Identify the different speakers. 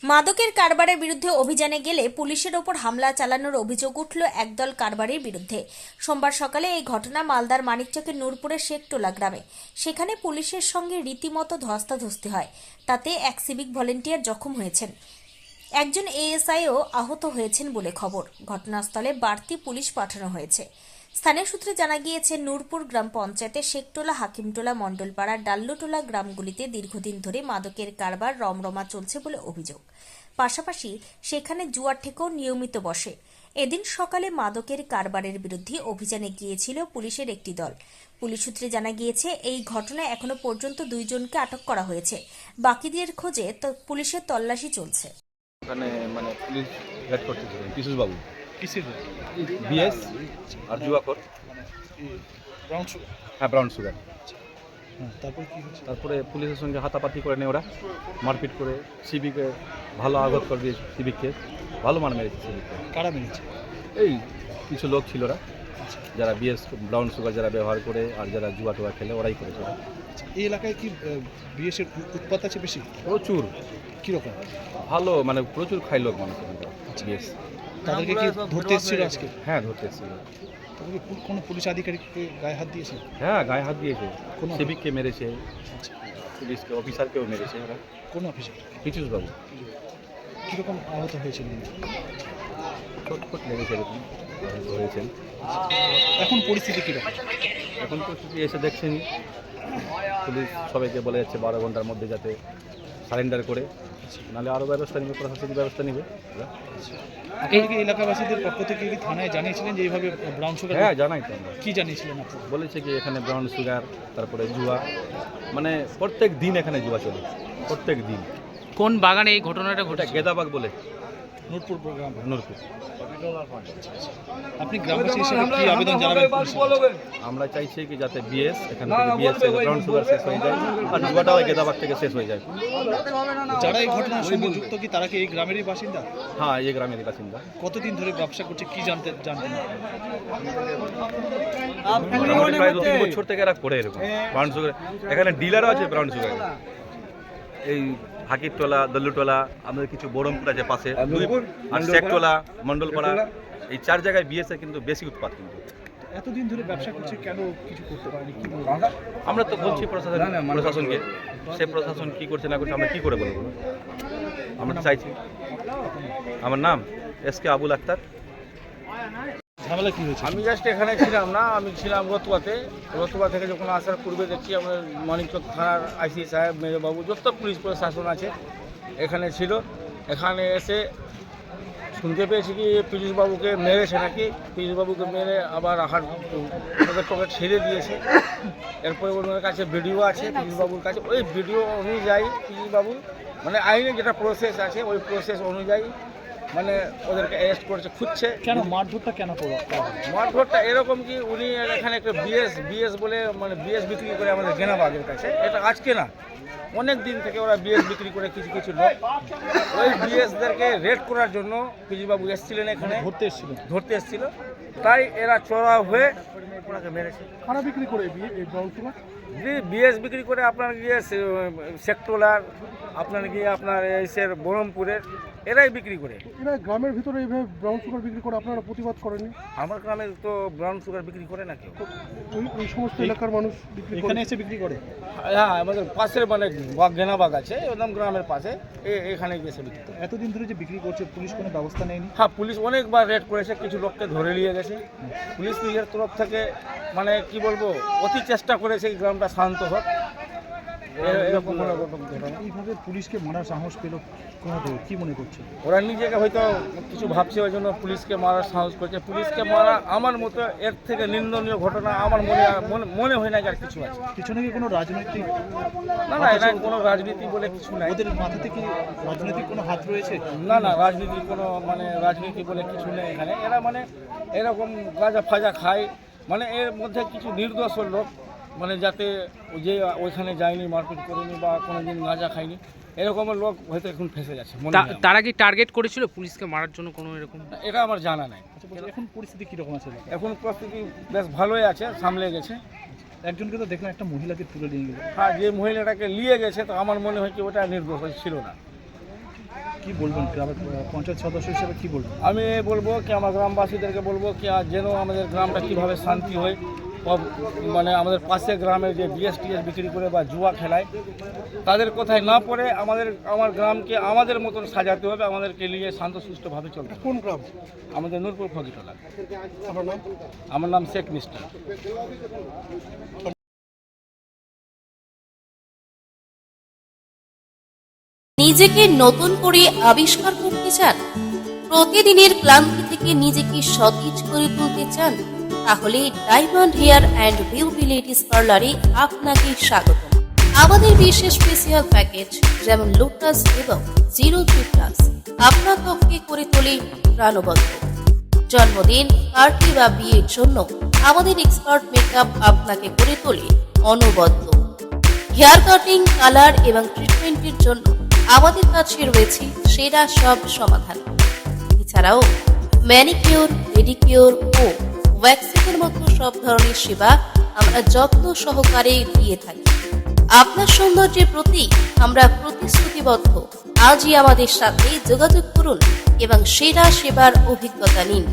Speaker 1: মাদকের কারবারের বিরুদ্ধে অভিযানে গেলে পুলিশের ওপর হামলা চালানোর অভিযোগ উঠল একদল কারবারির বিরুদ্ধে। সোমবার সকালে এই ঘটনা মালদার মানিকচকের নূরপুরের শেখটোলা গ্রামে। সেখানে পুলিশের সঙ্গে রীতিমতো ধস্তাধস্তি হয়। তাতে এক সিভিক ভলেন্টিয়ার জখম হয়েছেন, একজন এএসআইও আহত হয়েছেন বলে খবর। ঘটনাস্থলে বাড়তি পুলিশ পাঠানো হয়েছে। স্থানীয় সূত্রে জানা গিয়েছে, নূরপুর গ্রাম পঞ্চায়েতের শেখটোলা, হাকিমটোলা, মণ্ডলপাড়া, ডাল্লুটোলা গ্রামগুলিতে দীর্ঘদিন ধরে মাদকের কারবার রমরমা চলছে বলে অভিযোগ। পাশাপাশি সেখানে জুয়ার ঠেকেও নিয়মিত বসে। এদিন সকালে মাদকের কারবারের বিরুদ্ধে অভিযানে গিয়েছিল পুলিশের একটি দল। পুলিশ সূত্রে জানা গিয়েছে, এই ঘটনায় এখনো পর্যন্ত 2 জনকে আটক করা হয়েছে। বাকিদের খোঁজে পুলিশের তল্লাশি চলছে।
Speaker 2: ওখানে মানে পুলিশ হেড করতে ছিলেন পিসুস বাবু,
Speaker 3: কিসের
Speaker 2: বিএস আর জুয়াকর।
Speaker 3: Brown sugar?
Speaker 2: হ্যাঁ, ব্রাউন সুগার।
Speaker 3: হ্যাঁ, তারপর কি হচ্ছে?
Speaker 2: তারপরে পুলিশের সঙ্গে হাতাপাতি করে নেয় ওরা, মারপিট করে সিভিকে ভালো আঘাত করে দিয়েছে। সিভিককে ভালো মার মেরেছে সিভিককে।
Speaker 3: কারা মেরেছে?
Speaker 2: এই কিছু লোক ছিল ওরা, যারা বিএস ব্রাউন সুগার যারা ব্যবহার করে আর যারা জুয়া টুয়া খেলে ওরাই করেছে ওরা।
Speaker 3: এই এলাকায় কি বিএসের উৎপাত আছে বেশি?
Speaker 2: প্রচুর,
Speaker 3: কীরকম?
Speaker 2: ভালো মানে প্রচুর খাই লোক মানুষ এখানকার বিএস।
Speaker 3: তাদেরকে কি ধরতে এসেছিল আজকে?
Speaker 2: হ্যাঁ, ধরতে এসেছিল।
Speaker 3: তাদেরকে কোনো পুলিশ আধিকারিককে গায়ে হাত দিয়েছে?
Speaker 2: হ্যাঁ, গায়ে হাত দিয়েছে,
Speaker 3: কোনো
Speaker 2: সিভিককে মেরেছে,
Speaker 3: আচ্ছা,
Speaker 2: পুলিশকে অফিসারকেও মেরেছে ওরা।
Speaker 3: কোন অফিসে?
Speaker 2: পিচুস বাবু।
Speaker 3: কীরকম আহত হয়েছিল?
Speaker 2: ছটফট লেগেছে, এরকম হয়েছেন।
Speaker 3: এখন পরিস্থিতি কীরকম?
Speaker 2: এখন পরিস্থিতি এসে দেখছেন, পুলিশ সবাইকে বলে যাচ্ছে 12 ঘন্টার মধ্যে যাতে সারেন্ডার করে, নাহলে আরও ব্যবস্থা নেবে, প্রশাসনিক ব্যবস্থা নেবে।
Speaker 3: আপনি কি এলাকাবাসীদের পক্ষ থেকে কি থানায় জানিয়েছিলেন যে এইভাবে ব্রাউন সুগার?
Speaker 2: হ্যাঁ, জানাই তো আমরা।
Speaker 3: কী জানিয়েছিলেন আপনি?
Speaker 2: বলেছে কি এখানে ব্রাউন সুগার, তারপরে জুয়া, মানে প্রত্যেক দিন এখানে জুয়া চলে, প্রত্যেক দিন।
Speaker 4: কোন বাগানে এই ঘটনাটা
Speaker 2: ওটা
Speaker 4: ঘটেছে?
Speaker 2: গেদাবাগ বলে,
Speaker 3: নূরপুর প্রোগ্রাম।
Speaker 2: নূরপুর।
Speaker 3: আপনি গ্রামবাসী হিসেবে কি আবেদন জানাবেন পুলিশকে?
Speaker 2: আমরা চাইছি কি যাতে বিএস এখান থেকে বিএস ব্রাউন সুগার শেষ হয়ে যায় আর জুয়াটাও গেদাবাগ থেকে শেষ হয়ে যায়।
Speaker 3: যারা এই ঘটনার সঙ্গে যুক্ত কি তারা কি এই গ্রামেরই বাসিন্দা?
Speaker 2: হ্যাঁ, এই গ্রামের বাসিন্দা।
Speaker 3: কতদিন ধরে ব্যবসা করছে কি জানতেন?
Speaker 2: প্রায় 2-3 বছর থেকে এরা করে এরকম ব্রাউন সুগার। এখানে ডিলারও আছে ব্রাউন সুগার। এই হাকিরটোলা, দল্লুটোলা, আমাদের কিছু বড়মপুর আছে পাশে, আর শেখটোলা, মণ্ডলপাড়া, এই 4 জায়গায় বিএসএ কিন্তু বেশি উৎপাদ। কিন্তু
Speaker 3: এতদিন ধরে ব্যবসা করছে, কেন কিছু করতে পারেনি? কি বলবো?
Speaker 2: আমরা তো বলছি প্রশাসনকে, সে প্রশাসন কি করছে না করছে আমরা কি করে বলবো? আমরা চাইছি। আমার নাম এসকে আবুল আক্তার।
Speaker 3: ঝামেলা কি হয়েছে?
Speaker 5: আমি জাস্ট এখানে ছিলাম না, আমি ছিলাম রতুয়াতে। রতুয়া থেকে যখন আসার পূর্বে দেখছি আমরা মানিকচক থানার আইসি সাহেব, মেজবাবু, যত পুলিশ প্রশাসন আছে এখানে ছিল। এখানে এসে শুনতে পেয়েছি কি পীযূষবাবুকে মেরেছে নাকি, পীযূষবাবুকে মেরে আবার হাত পকেট ছেড়ে দিয়েছে। এরপরে ওনার কাছে ভিডিও আছে পীযূষবাবুর কাছে, ওই ভিডিও অনুযায়ী পীযূষবাবু মানে আইনে যেটা প্রসেস আছে ওই প্রসেস অনুযায়ী মানে ওদেরকে অ্যারেস্ট করেছে, খুঁজছে।
Speaker 3: কেন মারধরটা কেন করো?
Speaker 5: মারধরটা এরকম কি উনি এখানে একটা বিএস বলে মানে বিএস বিক্রি করে আমাদের গেনাবাগের কাছে, এটা আজকে না, অনেক দিন থেকে ওরা বিএস বিক্রি করে কিছু কিছু লোক। ওই বিএসদেরকে রেড করার জন্য পীযূষবাবু এসেছিলেন এখানে, ধরতে এসেছিল। তাই এরা চড়াও হয়ে ওনাকে মেরেছে।
Speaker 3: কারা বিক্রি করে এই ব্রাউন সুগার?
Speaker 5: বিএস বিক্রি করে আপনার গিয়ে শেখটোলার, আপনার গিয়ে আপনার এসের বহরমপুরের, এরাই বিক্রি করে।
Speaker 3: এরা গ্রামের ভিতরে এইভাবে ব্রাউন সুগার বিক্রি করে, আপনারা প্রতিবাদ করেননি?
Speaker 5: আমার গ্রামে তো ব্রাউন সুগার বিক্রি করে না কেউ।
Speaker 3: ওই সমস্ত এলাকার মানুষ এখানে এসে বিক্রি করে?
Speaker 5: হ্যাঁ, আমাদের পাশে মানে গেনাবাগ আছে, একদম গ্রামের পাশে, এখানে গিয়েছে বিক্রি করে।
Speaker 3: এতদিন ধরে যে বিক্রি করছে, পুলিশ কোনো ব্যবস্থা নেয়নি?
Speaker 5: হ্যাঁ, পুলিশ অনেকবার রেড করেছে, কিছু লোককে ধরে নিয়ে গেছে। পুলিশ নিজের তরফ থেকে মানে কি বলবো অতি চেষ্টা করেছে এই গ্রামটা শান্ত হোক। এরকম ঘটনা
Speaker 3: এইভাবে পুলিশকে মারার সাহস পেল কোথা থেকে? কি মনে করছে?
Speaker 5: ওরা নিজেকে হয়তো কিছু ভাবছে, ওই জন্য পুলিশকে মারার সাহস করছে। পুলিশকে মারা আমার মতো এর থেকে নিন্দনীয় ঘটনা আমার মনে হয় না আর কিছু আছে।
Speaker 3: পিছনে কি কোনো রাজনৈতিক?
Speaker 5: না, এটা কোনো রাজনীতি বলে কিছু নাই।
Speaker 3: ওদের মাথা থেকে রাজনৈতিক কোনো হাত রয়েছে?
Speaker 5: না, রাজনীতি কোনো মানে রাজনীতি বলে কিছু নেই এখানে। এরা মানে এরকম গাঁজা ফাজা খায়, মানে এর মধ্যে কিছু নির্দোষ লোক, মানে যাতে যে ওইখানে যায়নি, মারপিট করেনি বা কোনোদিন গাঁজা খায়নি, এরকমের লোক হয়তো এখন ফেঁসে যাচ্ছে।
Speaker 4: তারা কি টার্গেট করেছিল পুলিশকে মারার জন্য কোনো এরকম?
Speaker 5: এটা আমার জানা নাই।
Speaker 3: এখন পরিস্থিতি কীরকম আছে?
Speaker 5: এখন পরিস্থিতি বেশ ভালোই আছে, সামলে গেছে।
Speaker 3: একজনকে তো দেখলাম, একটা মহিলাকে তুলে নিয়ে গেল।
Speaker 5: হ্যাঁ, যে মহিলাটাকে নিয়ে গেছে তো আমার মনে হয় কি ওটা নির্দোষ ছিল না।
Speaker 3: কি বলবেন গ্রামের পঞ্চায়েত সদস্য হিসেবে কি বলবেন?
Speaker 5: আমি বলবো কি আমার গ্রামবাসীদেরকে বলবো কি যেন আমাদের গ্রামটা কীভাবে শান্তি হয়, মানে আমাদের পাশে গ্রামে যে বিএসটিএস বিক্রি করে বা জুয়া খেলায় তাদের কথায় না পড়ে আমার গ্রামকে আমাদের মতন সাজাতে হবে, আমাদেরকে নিয়ে শান্তশিষ্টভাবে চলতে হবে।
Speaker 3: কোন গ্রাম?
Speaker 5: আমাদের নূরপুর ফকিরতলা।
Speaker 3: আপনার নাম?
Speaker 5: আমার নাম শেখ মিস্টার।
Speaker 6: নিজেকে নতুন করে আবিষ্কার করতে চান? প্রতিদিনের ক্লান্তি থেকে নিজেকে সতেজ করে তুলতে চান? তাহলে diamond hair and beauty ladies পার্লারে আপনাকে স্বাগত। আমাদের বিশেষ স্পেশাল প্যাকেজ যেমন লোটাস এবং 03+ আপনার ত্বককে করে তোলে প্রাণবন্ত। জন্মদিন, পার্টি বা বিয়ের জন্য আমাদের এক্সপার্ট মেকআপ আপনাকে করে তোলে অনবদ্য। হেয়ার কাটিং, কালার এবং ট্রিটমেন্টের জন্য আমাদের কাছে রয়েছে সেরা সব সমাধান। এছাড়াও ম্যানিকিউর, পেডিকিউর ও ওয়্যাক্সিংয়ের মতো সব ধরনের সেবা আমরা যত্ন সহকারে দিয়ে থাকি। আপনার সৌন্দর্যের প্রতি আমরা প্রতিশ্রুতিবদ্ধ। আজই আমাদের সাথে যোগাযোগ করুন এবং সেরা সেবার অভিজ্ঞতা নিন।